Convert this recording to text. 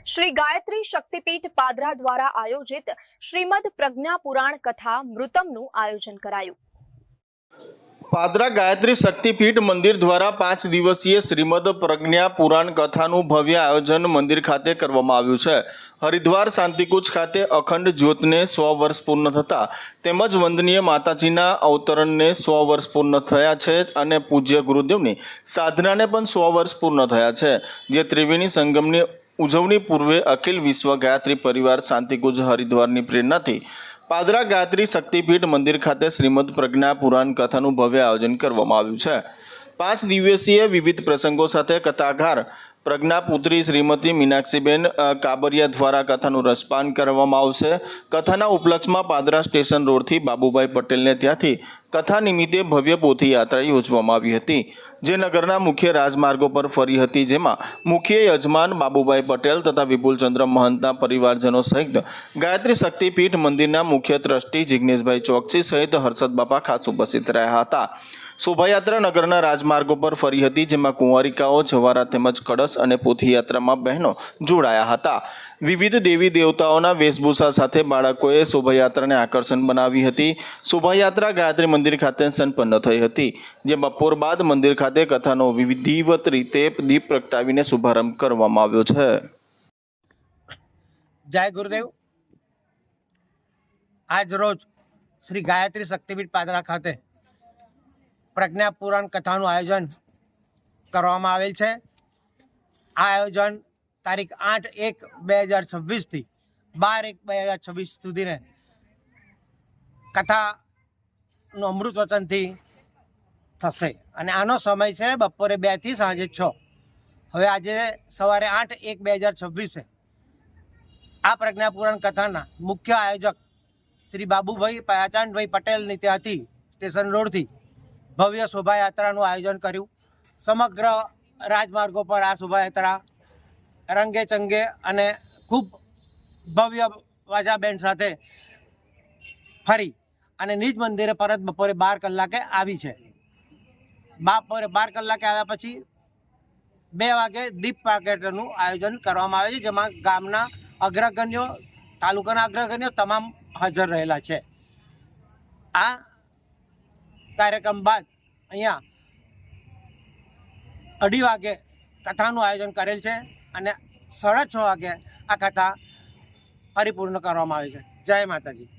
श्री गायत्री शक्तिपीठ पादरा द्वारा आयोजित श्रीमद प्रज्ञा पुराण कथा मृतमનું आयोजन कराયું। પાદરા ગાયત્રી શક્તિપીઠ મંદિર દ્વારા 5 દિવસીય શ્રીમદ પ્રજ્ઞા પુરાણ કથાનું ભવ્ય આયોજન મંદિર ખાતે કરવામાં આવ્યું છે। હરિદ્વાર શાંતિકુંજ ખાતે અખંડ જ્યોતને 100 વર્ષ પૂર્ણ થતા તેમજ વંદનીય માતાજીના અવતરણને 100 વર્ષ પૂર્ણ થયા છે અને પૂજ્ય ગુરુદેવની સાધનાને પણ 100 વર્ષ પૂર્ણ થયા છે, જે ત્રિવેણી સંગમની ઉજવણી પૂર્વે અખિલ વિશ્વ ગાયત્રી પરિવાર શાંતિકુંજ હરિદ્વારની પ્રેરણાથી પાદરા ગાયત્રી શક્તિપીઠ મંદિર ખાતે શ્રીમદ પ્રજ્ઞા પુરાણ કથાનું ભવ્ય આયોજન કરવામાં આવ્યું છે। 5 દિવસીય વિવિધ પ્રસંગો સાથે કથાકાર પ્રજ્ઞાપુત્રી શ્રીમતી મીનાક્ષીબેન કાબરિયા દ્વારા કથાનું રસપાન કરવામાં આવશે। કથાના ઉપલક્ષમાં પાદરા સ્ટેશન રોડથી બાબુભાઈ પટેલને ત્યાંથી કથા નિમિત્તે ભવ્ય પોથી યાત્રા યોજવામાં આવી હતી, જે નગરના મુખ્ય રાજમાર્ગો પર ફરી હતી, જેમાં મુખ્ય યજમાન બાબુભાઈ પટેલ તથા વિપુલચંદ્ર મહંતના પરિવારજનો સહિત ગાયત્રી શક્તિપીઠ મંદિરના મુખ્ય ટ્રસ્ટી જિગ્નેશભાઈ ચોકસી સહિત હર્ષદ બાપા ખાસ ઉપસ્થિત રહ્યા હતા। શોભાયાત્રા નગરના રાજમાર્ગો પર ફરી હતી, જેમાં કુંવારિકાઓ, જવારા તેમજ કળશ અને પોથીયાત્રામાં બહેનો જોડાયા હતા। વિવિધ દેવી દેવતાઓના વેશભૂષા સાથે બાળકોએ શોભાયાત્રાને આકર્ષણ બનાવી હતી। શોભાયાત્રા ગાયત્રી મંદિર ખાતે સંપન્ન થઈ હતી, જે બપોર બાદ મંદિર ખાતે કથાનો વિધિવત રીતે દીપ પ્રગટાવીને શુભારંભ કરવામાં આવ્યો છે। જય ગુરુદેવ। આજ રોજ શ્રી ગાયત્રી શક્તિપીઠ પાદરા ખાતે પ્રજ્ઞા પુરાણ કથાનું આયોજન કરવામાં આવેલ છે। આ આયોજન તારીખ 8/1/2026 થી 12/1/2026 સુધીને કથાનું અમૃત વચનથી થશે અને આનો સમય છે બપોરે 2 થી સાંજે 6। હવે આજે સવારે 8/1/2026 આ પ્રજ્ઞા પુરાણ કથાના મુખ્ય આયોજક શ્રી બાબુભાઈ પાચાનભાઈ પટેલની ત્યાંથી સ્ટેશન રોડથી ભવ્ય શોભાયાત્રાનું આયોજન કર્યું। સમગ્ર રાજમાર્ગો પર આ શોભાયાત્રા રંગે ચંગે અને ખૂબ ભવ્ય વાજા બેન્ડ સાથે ફરી અને નિજ મંદિરે પરત બપોરે 12 કલાકે આવી છે। બપોરે 12 કલાકે આવ્યા પછી 2 વાગે દીપ પ્રાગટ્યનું આયોજન કરવામાં આવે છે, જેમાં ગામના અગ્રગણ્યો, તાલુકાના અગ્રગણ્યો તમામ હાજર રહેલા છે। આ કાર્યક્રમ બાદ અહીંયા 2:30 વાગે કથાનું આયોજન કરેલ છે અને 6:30 વાગે આ કથા પરિપૂર્ણ કરવામાં આવે છે। જય માતાજી।